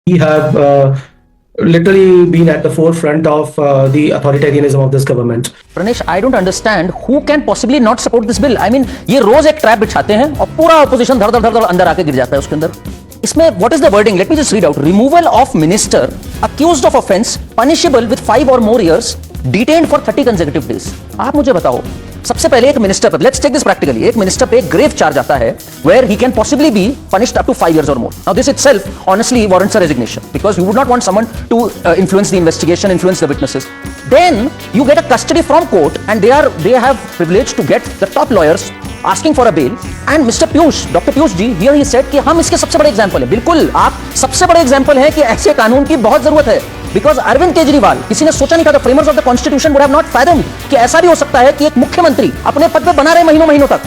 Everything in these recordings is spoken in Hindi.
We have literally been at the forefront of the authoritarianism of this government. Pranesh, I don't understand who can possibly not support this bill. I mean, ये रोज एक ट्रैप बिछाते हैं और पूरा ऑपोजिशन धड़ धड़ धड़ धड़ अंदर आके गिर जाता है उसके अंदर. इसमें what is the wording? Let me just read out. Removal of minister accused of offence punishable with 5 or more years, detained for 30 consecutive days. आप मुझे बताओ, सबसे पहले एक मिनिस्टर पर, लेट्स टेक दिस प्रैक्टिकली, एक मिनिस्टर पे एक ग्रेव चार्ज आता है where he can possibly be punished up to 5 years or more. Now this itself honestly warrants a resignation because you would not want someone to influence the investigation, influence the witnesses. Then you get a custody from court and they have privilege to get the top lawyers asking for a bail. And Mr. Piyush, Dr. Piyush ji, here he said कि हम इसके सबसे बड़े एग्जाम्पल है. बिल्कुल, आप सबसे बड़े एग्जाम्पल है कि ऐसे कानून की बहुत जरूरत है. बिकॉज अरविंद केजरीवाल, किसी ने सोचा नहीं था, the framers of the constitution would have not fathomed कि ऐसा भी हो सकता है कि एक मुख्यमंत्री अपने पद पे बना रहे महीनों महीनों तक.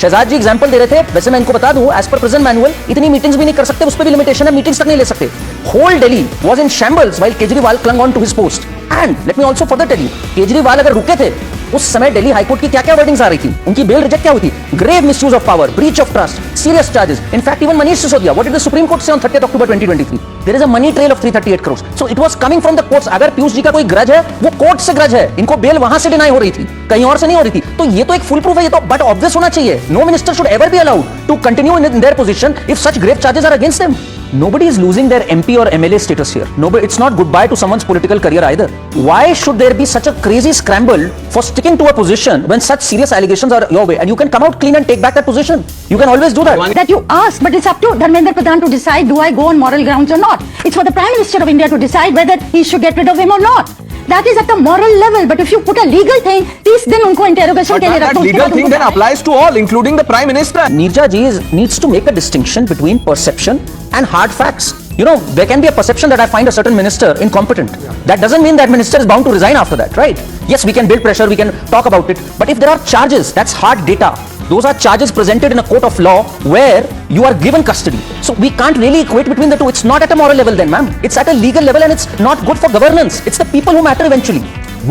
शहजाद जी एग्जांपल दे रहे थे, वैसे मैं इनको बता दूं, एज पर प्रेजेंट मैनुअल इतनी मीटिंग्स भी नहीं कर सकते, उस पर भी लिमिटेशन है, मीटिंग्स तक नहीं ले सकते. Whole Delhi was in shambles while Kejriwal clung on to his post. And let me also further tell you, Kejriwal अगर रुके थे उस समय दिल्ली हाईकोर्ट की क्या-क्या वर्डिंग्स आ रही थी, उनकी बेल रिजेक्ट क्या हुई थी, grave misuse of power, breach of trust, serious charges. In fact even Manish Sisodia, what did the supreme court say on 30 October 2023? There is a money trail of 338 crores. So it was coming from the courts. अगर पीयूष जी का कोई ग्रज है, वो कोर्ट से ग्रज है, इनको बेल वहां से डिनाई हो रही थी, कहीं और से नहीं हो रही थी. तो ये तो एक फुल प्रूफ है, ये तो बट ऑब्वियस होना चाहिए. No minister should ever be allowed to continue in their position if such grave charges are against them. Nobody is losing their MP or MLA status here. Nobody, it's not goodbye to someone's political career either. Why should there be such a crazy scramble for sticking to a position when such serious allegations are your way and you can come out clean and take back that position? You can always do that. That you ask, but it's up to Dharmendra Pradhan to decide, do I go on moral grounds or not? It's for the Prime Minister of India to decide whether he should get rid of him or not. That is at the moral level. But if you put a legal thing, please then unko interrogation ke liye rakho. That legal thing then applies to all, including the Prime Minister. Neerja ji needs to make a distinction between perception and hard facts. You know, there can be a perception that I find a certain minister incompetent. That doesn't mean that minister is bound to resign after that, right? Yes, we can build pressure, we can talk about it. But if there are charges, that's hard data. Those are charges presented in a court of law where you are given custody. So we can't really equate between the two. It's not at a moral level then, ma'am. It's at a legal level and it's not good for governance. It's the people who matter eventually.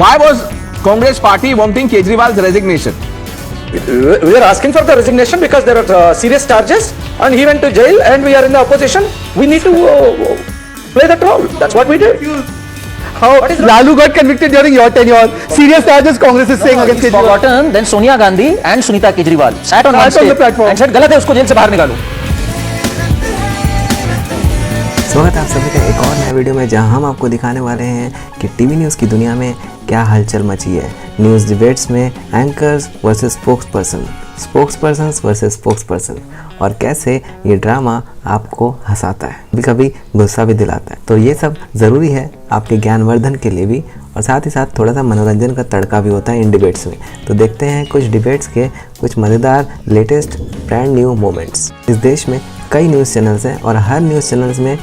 Why was Congress party wanting Kejriwal's resignation? We are asking for the resignation because there are serious charges and he went to jail and we are in the opposition. We need to play that role. That's what we did. How Lalu got convicted during your tenure. Serious charges Congress is saying against Kejriwal. Forgotten, then Sonia Gandhi and Sunita Kejriwal sat on one stage and said गलत है, उसको जेल से बाहर निकालो. स्वागत है आप सभी का एक और नए वीडियो में, जहां हम आपको दिखाने वाले हैं कि टीवी न्यूज़ की दुनिया में क्या हलचल मची है. न्यूज़ डिबेट्स में anchors versus spokesperson, spokesperson versus spokesperson, और कैसे ये ड्रामा आपको हंसाता है, कभी कभी गुस्सा भी दिलाता है. तो ये सब ज़रूरी है आपके ज्ञानवर्धन के लिए भी, और साथ ही साथ थोड़ा सा मनोरंजन का तड़का भी होता है इन डिबेट्स में. तो देखते हैं कुछ डिबेट्स के कुछ मज़ेदार लेटेस्ट ब्रांड न्यू मोमेंट्स. इस देश में कई न्यूज़ चैनल्स हैं और हर न्यूज़ चैनल्स में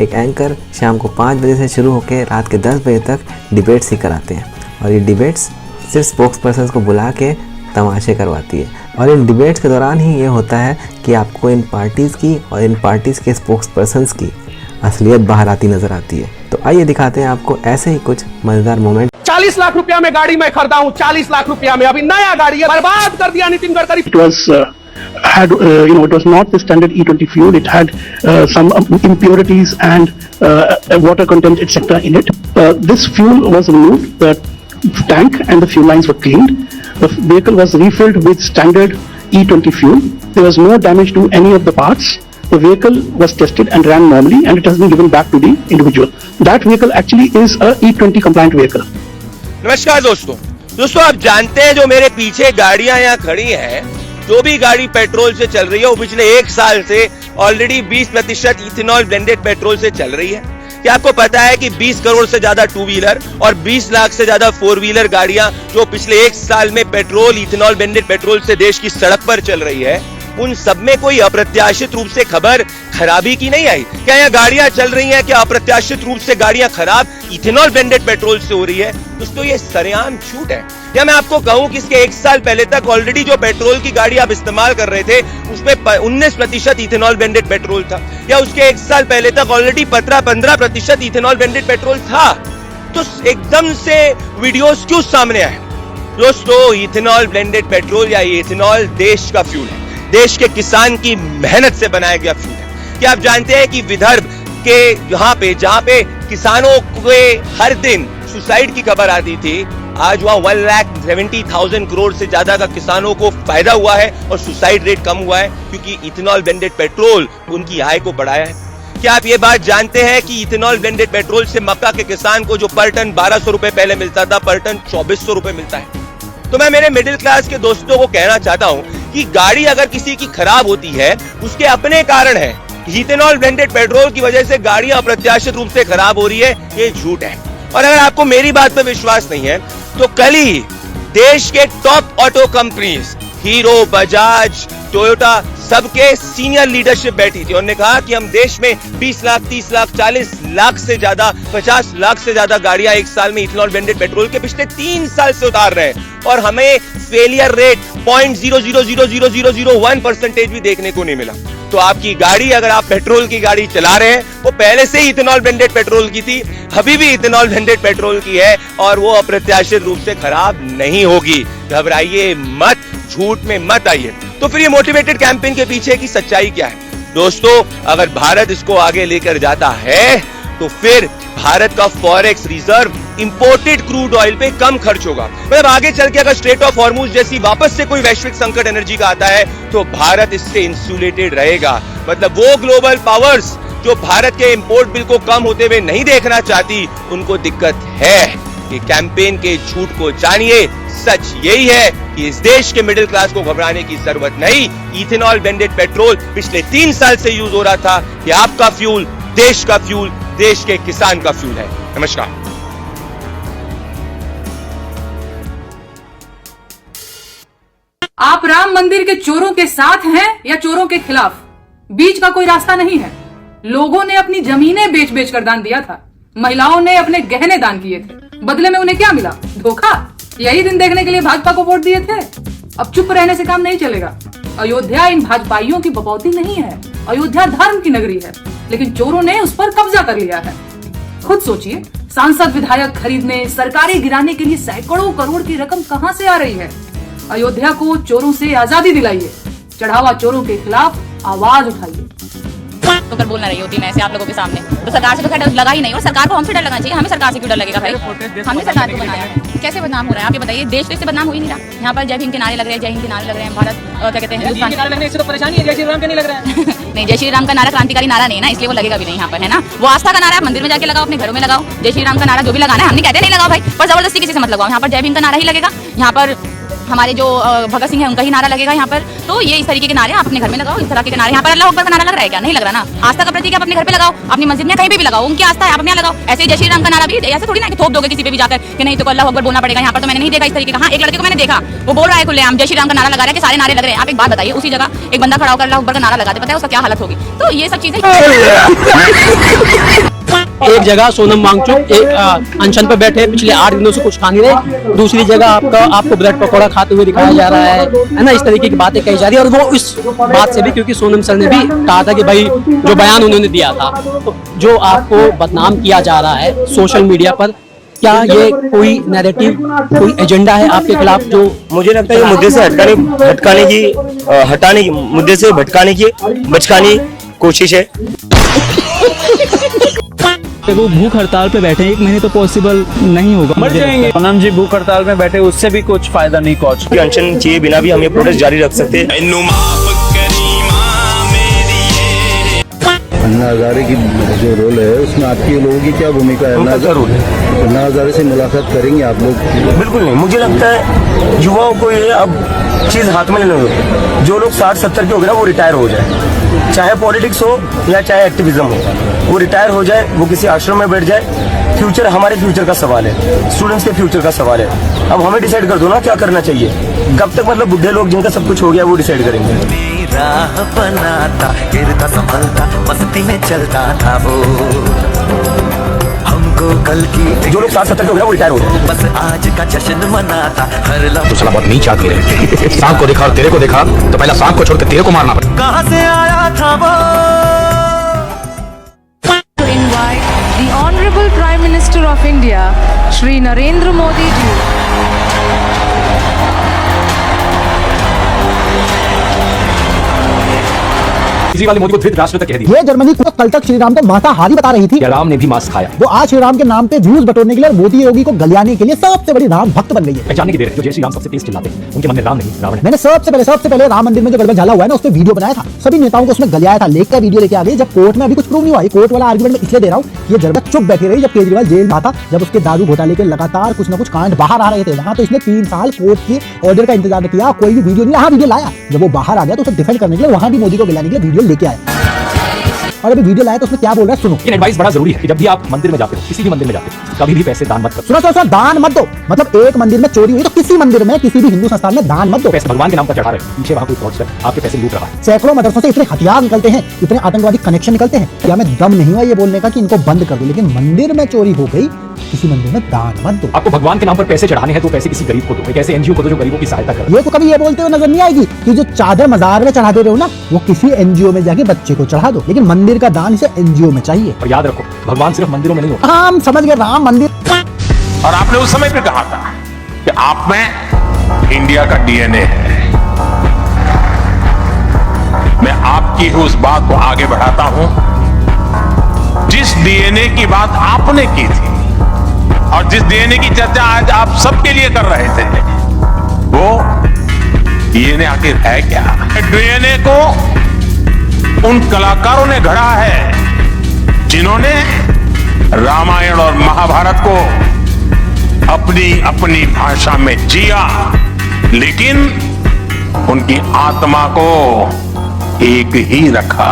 एक एंकर शाम को 5 बजे से शुरू होकर रात के 10 बजे तक डिबेट्स ही कराते हैं. और ये डिबेट्स सिर्फ स्पोक्सपर्सन को बुला के तमाशे करवाती है. और इन डिबेट्स के दौरान ही ये होता है कि आपको इन पार्टीज़ की और इन पार्टीज़ के स्पोक्सपर्सन्स की असलियत बाहर आती नज़र आती है. तो आइए दिखाते हैं आपको ऐसे ही कुछ मज़ेदार मोमेंट. 40 लाख रुपया में गाड़ी मैं खरीदा हूँ, 40 लाख रुपया में, अभी नया गाड़ी है, बर्बाद कर दिया Nitin Gadkari. It was it was not the standard E20 fuel. It had some impurities and water content, etc. in it. This fuel was removed. The tank and the fuel lines were cleaned. The vehicle was refilled with standard E20 fuel. There was no damage to any of the parts. The vehicle was tested and ran normally, and it has been given back to the individual. That vehicle actually is a E20 compliant vehicle. नमस्कार दोस्तों आप जानते हैं जो मेरे पीछे गाड़ियां यहाँ खड़ी हैं, जो भी गाड़ी पेट्रोल से चल रही है वो पिछले 1 साल से ऑलरेडी 20% इथेनॉल ब्लेंडेड पेट्रोल से चल रही है. क्या आपको पता है कि 20 करोड़ से ज्यादा 2 व्हीलर और 20 लाख से ज्यादा 4 व्हीलर गाड़ियां जो पिछले 1 साल में पेट्रोल इथेनॉल ब्लेंडेड पेट्रोल से देश की सड़क पर चल रही है, उन सब में कोई अप्रत्याशित रूप से खबर खराबी की नहीं आई? क्या यहाँ गाड़ियां चल रही हैं, क्या अप्रत्याशित रूप से गाड़ियां खराब इथेनॉल ब्लेंडेड पेट्रोल से हो रही है? दोस्तों ये सरेआम झूठ है. या मैं आपको कहूं कि इसके 1 साल पहले तक ऑलरेडी जो पेट्रोल की गाड़ी आप इस्तेमाल कर रहे थे उसमें 19% इथेनॉल ब्लेंडेड पेट्रोल था, या उसके 1 साल पहले तक ऑलरेडी 15% इथेनॉल ब्लेंडेड पेट्रोल था. तो एकदम से वीडियोस क्यों सामने आए? दोस्तों इथेनॉल ब्लेंडेड पेट्रोल या इथेनॉल देश का फ्यूल है, देश के किसान की मेहनत से बनाया गया फ्यूल है. क्या आप जानते हैं कि विदर्भ के यहाँ पे जहाँ पे किसानों के हर दिन सुसाइड की खबर आती थी, आज वहाँ 1,70,000 करोड़ से ज्यादा का किसानों को फायदा हुआ है और सुसाइड रेट कम हुआ है, क्योंकि इथेनॉल ब्लेंडेड पेट्रोल उनकी आय को बढ़ाया है। क्या आप ये बात जानते हैं कि इथेनॉल ब्लेंडेड पेट्रोल से मक्का के किसान को जो पर टन 1200 रुपए पहले मिलता था, पर टन 2400 रुपए मिलता है। तो मैं मेरे मिडिल क्लास के दोस्तों को कहना चाहता हूं कि गाड़ी अगर किसी की खराब होती है उसके अपने कारण है। इथेनॉल ब्लेंडेड पेट्रोल की वजह से गाड़ियां अप्रत्याशित रूप से खराब हो रही है, ये झूठ है। और अगर आपको मेरी बात पर विश्वास नहीं है तो कल ही देश के top auto companies hero, Bajaj, Toyota सबके सीनियर लीडरशिप बैठी थी। उन्होंने कहा कि हम देश में 20 लाख, 30 लाख, 40 लाख से ज्यादा, 50 लाख से ज्यादा गाड़ियां एक साल में इथेनॉल ब्लेंडेड पेट्रोल के पिछले 3 साल से उतार रहे हैं और हमें फेलियर रेट 0.000001% भी देखने को नहीं मिला। तो आपकी गाड़ी, अगर आप पेट्रोल की गाड़ी चला रहे हैं, वो पहले से ही इथेनॉल ब्लेंडेड पेट्रोल की थी, अभी भी इथेनॉल ब्लेंडेड पेट्रोल की है और वो अप्रत्याशित रूप से खराब नहीं होगी। घबराइए मत, झूठ में मत आइए। तो फिर ये मोटिवेटेड कैंपेन के पीछे की सच्चाई क्या है? दोस्तों, अगर भारत इसको आगे लेकर जाता है तो फिर भारत का forex reserve imported crude oil पे कम खर्च होगा। मतलब आगे चल के अगर स्ट्रेट ऑफ हॉर्मुज जैसी वापस से कोई वैश्विक संकट एनर्जी का आता है तो भारत इससे इंसुलेटेड रहेगा। मतलब वो ग्लोबल पावर्स जो भारत के इंपोर्ट बिल को कम होते हुए नहीं देखना चाहती, उनको दिक्कत है। कि कैंपेन के झूठ को जानिए, सच यही है कि इस देश के मिडिल क्लास को घबराने की जरूरत नहीं। इथेनॉल ब्लेंडेड पेट्रोल पिछले 3 साल से यूज हो रहा था। कि आपका फ्यूल, देश का फ्यूल, देश के किसान का फ्यूल है। नमस्कार। आप राम मंदिर के चोरों के साथ हैं या चोरों के खिलाफ? बीच का कोई रास्ता नहीं है। लोगों ने अपनी जमीनें बेच बेच कर दान दिया था, महिलाओं ने अपने गहने दान किए थे, बदले में उन्हें क्या मिला? धोखा। यही दिन देखने के लिए भाजपा को वोट दिए थे। अब चुप रहने से काम नहीं चलेगा। अयोध्या इन भाजपाइयों की बपौती नहीं है, अयोध्या धर्म की नगरी है, लेकिन चोरों ने उस पर कब्जा कर लिया है। खुद सोचिए, सांसद विधायक खरीदने, सरकारें गिराने के लिए सैकड़ों करोड़ की रकम कहां से आ रही है? अयोध्या को चोरों से आजादी दिलाइए, चढ़ावा चोरों के खिलाफ आवाज उठाइए। तो कर बोलना रही होती मैं ऐसे आप लोगों के सामने, तो सरकार से तो डर लगा ही नहीं, और सरकार को हमसे डर लगना चाहिए। हमें सरकार से क्यों डर लगेगा भाई? हमने सरकार को बनाया है। कैसे बदनाम हो रहा है आप ये बताइए? देश तो इससे बदनाम हो ही नहीं रहा। यहाँ पर जय भीम के नारे लग रहे हैं, जय हिंद के नारे लग रहे हैं, भारत क्या कहते हैं, हिंदुस्तान के नारे, इससे तो परेशानी है। जय श्री राम का नहीं लग रहा है। नहीं, जय श्री राम का नारा क्रांतिकारी नारा नहीं है ना, इसलिए वो लगेगा भी नहीं यहाँ पर, है ना। वो आस्था का नारा है, मंदिर में जाके लगाओ, अपने घरों में लगाओ। जय श्री राम का नारा जो भी लगाना है, हमने कहते नहीं लगाओ भाई, पर जबरदस्ती किसी से मत लगाओ। यहाँ पर जय भीम का नारा ही लगेगा, यहाँ पर हमारे जो भगत सिंह है उनका ही नारा लगेगा यहाँ पर। तो ये इस तरीके के नारे आप अपने घर में लगाओ, इस तरह के नारे। यहाँ पर अल्लाह अकबर का नारा लग रहा है क्या? नहीं लग रहा ना। आस्था का प्रतीक आप अपने घर पे लगाओ, अपनी मस्जिद में कहीं भी लगाओ, उनकी आस्था है आप अपने लगाओ। ऐसे जय श्री राम का नारा भी ऐसे थोड़ी ना कि थोप दोगे किसी पे भी जाकर कि नहीं तो अल्लाह अकबर बोलना पड़ेगा। यहाँ पर तो मैंने नहीं देखा इस तरीके का। हाँ, एक लड़के को मैंने देखा, वो बोल रहा है खुलेआम जय श्री राम का नारा लगा रहा है कि सारे नारे लग रहे हैं। आप एक बात बताइए, उसी जगह एक बंदा खड़ा होकर अल्लाह अकबर का नारा लगाते, पता है उसका क्या हालत होगी? तो ये सब चीजें एक जगह सोनम वांगचुक एक अनशन पर बैठे, पिछले 8 दिनों से कुछ खा नहीं रहे। दूसरी जगह आपको ब्रेड पकौड़ा खाते हुए दिखाया जा रहा है ना। इस तरीके की बातें कही जा रही है, और वो इस बात से भी, क्योंकि सोनम सर ने भी कहा था कि भाई जो बयान उन्होंने दिया था, तो जो आपको बदनाम किया जा रहा है सोशल मीडिया पर, क्या ये कोई नैरेटिव, कोई एजेंडा है आपके खिलाफ? जो मुझे लगता है ये मुद्दे से हटाने की मुद्दे से भटकाने की बचकाने कोशिश है। वो भूख हड़ताल पे बैठे 1 महीने तो पॉसिबल नहीं होगा, मर जाएंगे। सोनम जी भूख हड़ताल में बैठे, उससे भी कुछ फायदा नहीं। कुछ अनशन किए बिना भी हम ये प्रोटेस्ट जारी रख सकते हैं। अन्ना हजारे की जो रोल है उसमें आपकी लोगों की क्या भूमिका है? अन्ना हजारे से मुलाकात करेंगे आप लोग? बिल्कुल नहीं। मुझे लगता है युवाओं को ये अब चीज हाथ में लेने दो। जो लोग 60-70 के हो गए ना, वो रिटायर हो जाए, चाहे पॉलिटिक्स हो या चाहे एक्टिविज्म हो, वो रिटायर हो जाए, वो किसी आश्रम में बैठ जाए। फ्यूचर हमारे फ्यूचर का सवाल है, स्टूडेंट्स के फ्यूचर का सवाल है। अब हमें डिसाइड कर दो ना क्या करना चाहिए। कब तक मतलब बुढ़े लोग जिनका सब कुछ हो गया वो डिसाइड करेंगे? राह बनाता, गिरता संभलता, मस्ती में चलता था वो। हमको कल की जो लोग 60-70 के हो गया वो रिटायर हो गए, बस आज का जश्न मनाता हर लम्हा। बहुत नीच आदमी है। सांप को देखा और तेरे को देखा तो पहला सांप को छोड़कर तेरे को मारना पड़ा। कहाँ से आया था वो? To invite the Honorable Prime Minister of India, Shri Narendra Modi ji. इसी वाले मोदी को धृतराष्ट्र तक कह दिया। ये जर्मनी को कल तक श्री राम को मांसाहारी बता रही थी। राम ने भी मांस खाया। वो आज श्री राम के नाम पे व्यूज बटोरने के लिए मोदी योगी को गलियाने के लिए सबसे बड़ी राम भक्त बन गई है। पहचानने की देर है, जो जय श्री राम सबसे तेज चिल्लाते हैं उनके मन में राम नहीं रावण है। मैंने सबसे पहले राम मंदिर में जो गड़बड़ झाला हुआ है ना, उस पर वीडियो बनाया था, सभी नेताओं को उसमें गलियाया था, लेकर वीडियो लेके आ गई। जब कोर्ट में अभी कुछ प्रूव नहीं हुआ, कोर्ट वाला आर्गुमेंट में इसलिए दे रहा हूँ, ये जरूरत चुप बैठी रही जब केजरीवाल जेल में था, जब उसके दारू घोटाले के लगातार कुछ ना कुछ कांड बाहर आ रहे थे। वहां तो इसने 3 साल कोर्ट के ऑर्डर का इंतजार किया, कोई भी वीडियो नहीं। हाँ, वीडियो लाया, जब वो बाहर आ गया तो उसे डिफेंड करने के लिए वहां भी मोदी को गिलाने के लिए वीडियो लेके आया। और अभी वीडियो लाया तो उसमें क्या बोल रहा है सुनो। ये एडवाइस बड़ा जरूरी है कि जब भी आप मंदिर में जाते हो, किसी भी मंदिर में जाते हो, कभी भी पैसे दान मत करो। सुनो, दान मत दो। मतलब एक मंदिर में चोरी हुई तो किसी मंदिर में, किसी भी हिंदू संस्थान में दान मत दो। पैसे भगवान के नाम पर चढ़ा रहे हो, पीछे वहां कोई फ्रॉडस्टर आपके पैसे लूट रहा है। सैकड़ों मदरसों से इतने हथियार निकलते हैं, इतने आतंकवादी कनेक्शन निकलते हैं, क्या मैं दम नहीं हुआ ये बोलने का कि इनको बंद कर दो, लेकिन मंदिर में चोरी हो गई, किसी मंदिर में दान मत दो। आपको भगवान के नाम पर पैसे चढ़ाने हैं तो पैसे किसी गरीब को दो, एक ऐसे एनजीओ को दो जो गरीबों की सहायता करे। ये तो कभी ये बोलते हुए नजर नहीं आएगी कि जो चादर मजार में चढ़ा दे रहे हो ना, वो किसी एनजीओ में जाके बच्चे को चढ़ा दो, लेकिन मंदिर का दान इसे एनजीओ में चाहिए। और याद रखो, भगवान सिर्फ मंदिरों में नहीं होता। हम समझ गए, राम मंदिर। और आपने उस समय भी कहा था कि आप में इंडिया का डीएनए है। मैं आपकी उस बात को आगे बढ़ाता हूं। जिस डीएनए की बात आपने की थी और जिस डीएनए की चर्चा आज आप सबके लिए कर रहे थे, वो डीएनए आखिर है क्या? डीएनए को उन कलाकारों ने गढ़ा है जिन्होंने रामायण और महाभारत को अपनी अपनी भाषा में जिया, लेकिन उनकी आत्मा को एक ही रखा।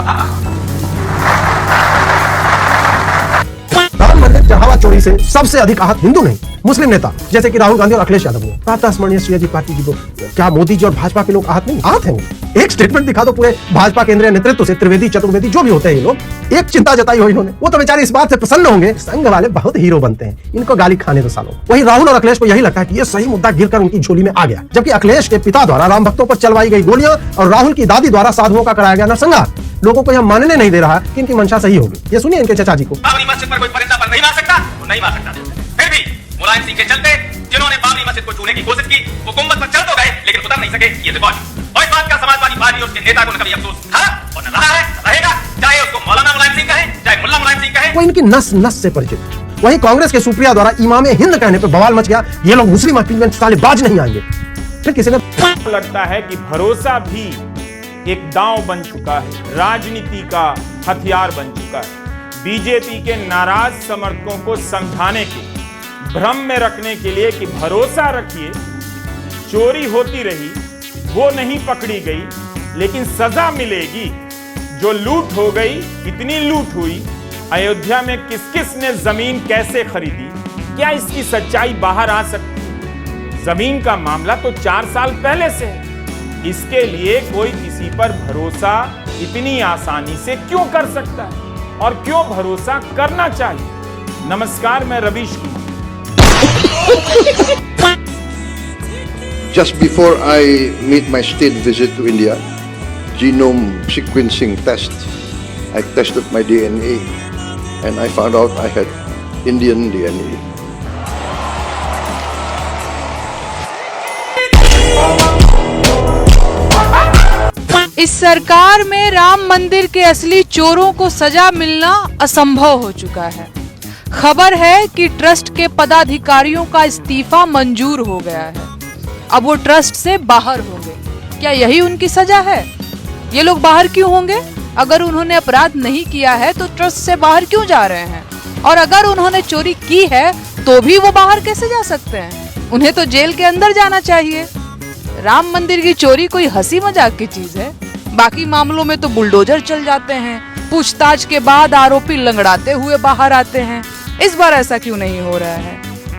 राम मंदिर चढ़ावा चोरी से सबसे अधिक आहत हिंदू नहीं, मुस्लिम नेता जैसे कि राहुल गांधी और अखिलेश यादव हुए। प्रातः स्मरणीय श्रेय पार्टी जी को क्या मोदी जी और भाजपा के लोग आहत नहीं? आहत हैं वो। एक स्टेटमेंट दिखा दो पूरे भाजपा केंद्रीय नेतृत्व से, त्रिवेदी चतुर्वेदी जो भी होते हैं ये लोग, एक चिंता जताई हो इन्होंने। वो तो बेचारे इस बात से प्रसन्न होंगे, संघ वाले बहुत हीरो बनते हैं, इनको गाली खाने दो सालों। वही राहुल और अखिलेश को यही लगता है कि ये सही मुद्दा गिरकर उनकी झोली में आ गया, जबकि अखिलेश के पिता द्वारा राम भक्तों पर चलवाई गई गोलियां और राहुल की दादी द्वारा साधुओं का कराया गया नरसंहार लोगों को यह मानने नहीं दे रहा कि इनकी मंशा सही होगी। ये सुनिए इनके चचा जी को। बाबरी मस्जिद पर कोई परिंदा पर नहीं मार सकता, वो नहीं मार सकता। फिर भी मुलायम सिंह के चलते जिन्होंने बाबरी मस्जिद को छूने की कोशिश की, वो गुंबद पर चढ़ तो गए लेकिन उतर नहीं सके। ये रिकॉर्ड और इस बात का समाजवादी पार्टी और उसके नेता को न कभी अफसोस था और न रहा है, रहेगा, चाहे उसको मौलाना मुलायम सिंह कहे, चाहे मुल्ला मुलायम सिंह कहे। वो इनकी नस नस से परिचित। वहीं कांग्रेस के सुप्रिया द्वारा इमामे हिंद कहने पर बवाल मच गया, ये लोग मुस्लिम अपील में साले बाज नहीं आएंगे। फिर किसी ने लगता है कि भरोसा भी एक दांव बन चुका है, राजनीति का हथियार बन चुका है। बीजेपी के नाराज समर्थकों को समझाने के, भ्रम में रखने के लिए कि भरोसा रखिए, चोरी होती रही, वो नहीं पकड़ी गई, लेकिन सजा मिलेगी। जो लूट हो गई, इतनी लूट हुई, अयोध्या में किस किस ने जमीन कैसे खरीदी, क्या इसकी सच्चाई बाहर आ सकती? जमीन का मामला तो 4 साल पहले से है। इसके लिए कोई किसी पर भरोसा इतनी आसानी से क्यों कर सकता है और क्यों भरोसा करना चाहिए? नमस्कार, मैं Ravish Kumar. Just before I made my state visit to India, genome sequencing test, I tested my DNA and I found out I had Indian DNA. इस सरकार में राम मंदिर के असली चोरों को सजा मिलना असंभव हो चुका है। खबर है कि ट्रस्ट के पदाधिकारियों का इस्तीफा मंजूर हो गया है। अब वो ट्रस्ट से बाहर होंगे। क्या यही उनकी सजा है? ये लोग बाहर क्यों होंगे? अगर उन्होंने अपराध नहीं किया है तो ट्रस्ट से बाहर क्यों जा रहे हैं? और अगर उन्होंने चोरी की है तो भी वो बाहर कैसे जा सकते हैं? उन्हें तो जेल के अंदर जाना चाहिए। राम मंदिर की चोरी कोई हंसी मजाक की चीज है? बाकी मामलों में तो बुलडोजर चल जाते हैं, पूछताछ के बाद आरोपी लंगड़ाते हुए बाहर आते हैं। इस बार ऐसा क्यों नहीं हो रहा है?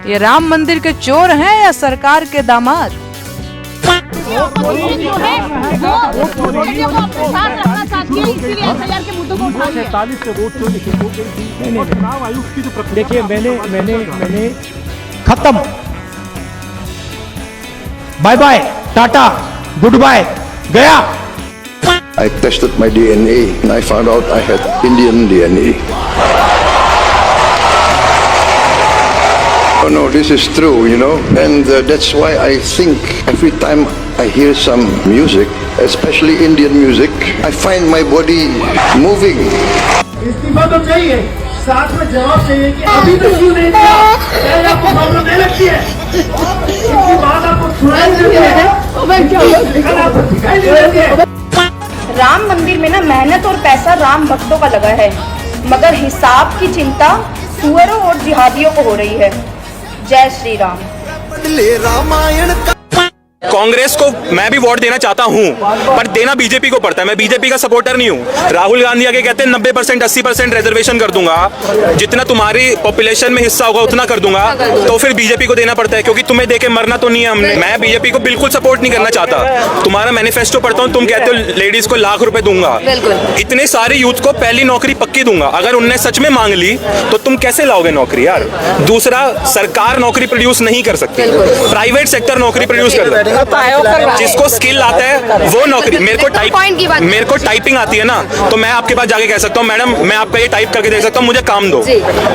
ये राम मंदिर के चोर हैं या सरकार के दामाद? देखिए, मैंने खत्म, bye bye, ta-ta, goodbye, गया। I tested my DNA and I found out I had Indian DNA. Oh no, this is true, you know, and that's why I think every time I hear some music, especially Indian music. I find my body moving. इस्तीफा तो चाहिए, साथ में जवाब चाहिए कि अभी तो क्यों नहीं दिया? क्या ये आपको प्रॉब्लम नहीं लगती है? इसकी बात आपको सुनाई देती है? आपको दिखाई नहीं देती है? राम मंदिर में ना मेहनत और पैसा राम भक्तों का लगा है, मगर हिसाब की चिंता सुअरों और जिहादियों को हो रही है। जय श्री राम। रामायण कांग्रेस को मैं भी वोट देना चाहता हूं, पर देना बीजेपी को पड़ता है। मैं बीजेपी का सपोर्टर नहीं हूं। राहुल गांधी आगे कहते हैं 90% 80% रिजर्वेशन कर दूंगा, जितना तुम्हारी पॉपुलेशन में हिस्सा होगा उतना कर दूंगा, तो फिर बीजेपी को देना पड़ता है, क्योंकि तुम्हें देके मरना तो नहीं है हमने। मैं बीजेपी को बिल्कुल सपोर्ट नहीं करना चाहता। तुम्हारा मैनिफेस्टो पढ़ता हूं, तुम कहते हो लेडीज को ₹1,00,000 दूंगा, इतने सारे यूथ को पहली नौकरी पक्की दूंगा। अगर उनने सच में मांग ली तो तुम कैसे लाओगे नौकरी यार? दूसरा, सरकार नौकरी प्रोड्यूस नहीं कर सकती, प्राइवेट सेक्टर नौकरी प्रोड्यूस कर सकता है। जिसको स्किल आता है वो नौकरी। मेरे को टाइपिंग आती है ना, तो मैं आपके पास जाके कह सकता हूँ मैडम मैं आपका ये टाइप करके दे सकता हूँ, मुझे काम दो।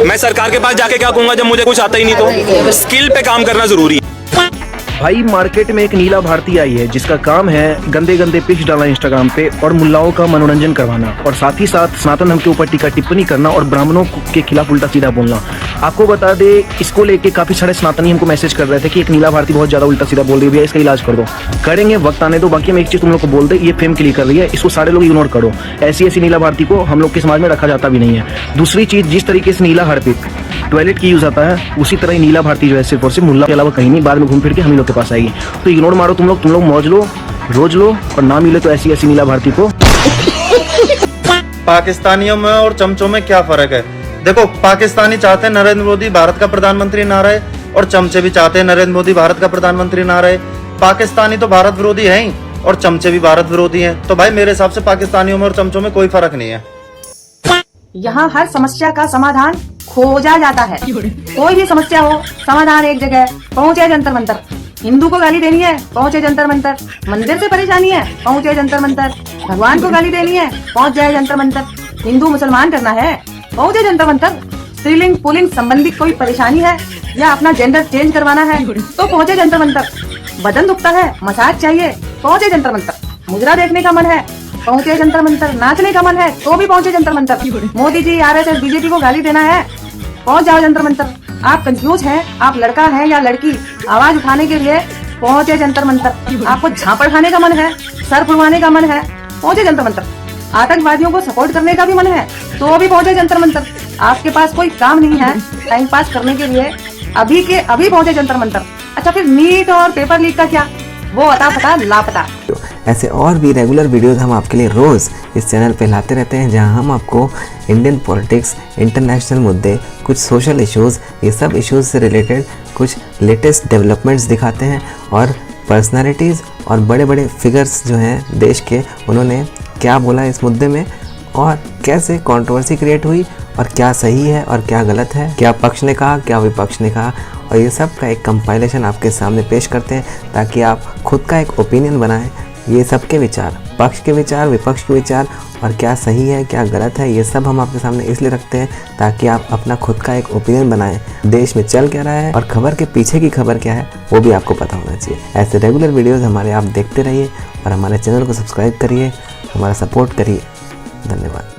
मैं सरकार के पास जाके क्या कहूंगा जब मुझे कुछ आता ही नहीं? तो स्किल पे काम करना जरूरी है। भाई मार्केट में एक नीला भारती आई है जिसका काम है गंदे गंदे पिक्स डालना इंस्टाग्राम पे और मुल्लाओं का मनोरंजन करवाना, और साथ ही साथ सनातन धर्म के ऊपर टीका टिप्पणी करना और ब्राह्मणों के खिलाफ उल्टा सीधा बोलना। आपको बता दे, इसको लेके काफी सारे सनातनी हमको मैसेज कर रहे थे कि एक नीला भारती बहुत ज्यादा उल्टा सीधा बोल रही है, भैया इसका इलाज कर दो। करेंगे, वक्त आने दो। बाकी हम एक चीज तुम लोग को बोल दे, ये फेम के लिए कर रही है, इसको सारे लोग इग्नोर करो। ऐसी नीला भारती को हम लोग के समाज में रखा जाता भी नहीं है। दूसरी चीज, जिस तरीके से नीला हरपिक टॉयलेट की यूज आता है, उसी तरह ही नीला भारती जो है सिर्फ और सिर्फ मुल्ला के अलावा कहीं नहीं, बाद में घूम फिर के हम ही लोग के पास आएगी। तो इग्नोर मारो तुम लोग मौज लो, रोज लो, और ना मिले तो ऐसी नीला भारती को। पाकिस्तानियों में और चमचों में क्या फर्क है? देखो, पाकिस्तानी चाहते हैं नरेंद्र मोदी भारत का प्रधानमंत्री ना रहे, और चमचे भी चाहते हैं नरेंद्र मोदी भारत का प्रधानमंत्री ना रहे। पाकिस्तानी तो भारत विरोधी है ही, और चमचे भी भारत विरोधी हैं। तो भाई मेरे हिसाब से पाकिस्तानियों में और चमचों में कोई फर्क नहीं है। यहाँ हर समस्या का समाधान खोजा जाता है। कोई भी समस्या हो, समाधान एक जगह, पहुँचे जंतर मंतर। हिंदू को गाली देनी है, पहुँचे जंतर मंतर। मंदिर से परेशानी है, पहुँचे जंतर मंतर। भगवान को गाली देनी है, पहुँच जाए जंतर मंतर। हिंदू मुसलमान करना है, पहुँचे जंतर मंतर। स्त्रीलिंग पुलिंग संबंधी कोई परेशानी है या अपना जेंडर चेंज करवाना है तो पहुँचे जंतर मंतर। बदन दुखता है, मसाज चाहिए, पहुँचे जंतर मंतर। मुद्रा देखने का मन है, पहुँचे जंतर मंतर। नाचने का मन है तो भी पहुँचे जंतर मंतर। मोदी जी, RSS, बीजेपी को गाली देना है, पहुँच जाओ जंतर मंतर। आप कंफ्यूज हैं, आप लड़का हैं या लड़की, आवाज उठाने के लिए पहुँचे जंतर मंतर। आपको झापड़ खाने का मन है, सर फुलवाने का मन है, पहुँचे जंतर मंतर। आतंकवादियों को सपोर्ट करने का भी मन है तो भी पहुँचे जंतर मंतर। आपके पास कोई काम नहीं है टाइम पास करने के लिए, अभी के अभी पहुँचे जंतर मंतर। अच्छा, फिर नीट और पेपर लीक का क्या? वो अता पता लापता। ऐसे और भी रेगुलर वीडियोस हम आपके लिए रोज़ इस चैनल पे लाते रहते हैं, जहां हम आपको इंडियन पॉलिटिक्स, इंटरनेशनल मुद्दे, कुछ सोशल इश्यूज़, ये सब इश्यूज़ से रिलेटेड कुछ लेटेस्ट डेवलपमेंट्स दिखाते हैं, और पर्सनालिटीज़ और बड़े बड़े फिगर्स जो हैं देश के, उन्होंने क्या बोला इस मुद्दे में, और कैसे कंट्रोवर्सी क्रिएट हुई, और क्या सही है और क्या गलत है, क्या पक्ष ने कहा क्या विपक्ष ने कहा, और ये सब का एक कंपाइलेशन आपके सामने पेश करते हैं ताकि आप खुद का एक ओपिनियन बनाएं। ये सब के विचार, पक्ष के विचार, विपक्ष के विचार, और क्या सही है क्या गलत है, ये सब हम आपके सामने इसलिए रखते हैं ताकि आप अपना खुद का एक ओपिनियन बनाएं। देश में चल क्या रहा है और खबर के पीछे की खबर क्या है वो भी आपको पता होना चाहिए। ऐसे रेगुलर वीडियोज़ हमारे आप देखते रहिए और हमारे चैनल को सब्सक्राइब करिए, हमारा सपोर्ट करिए। धन्यवाद।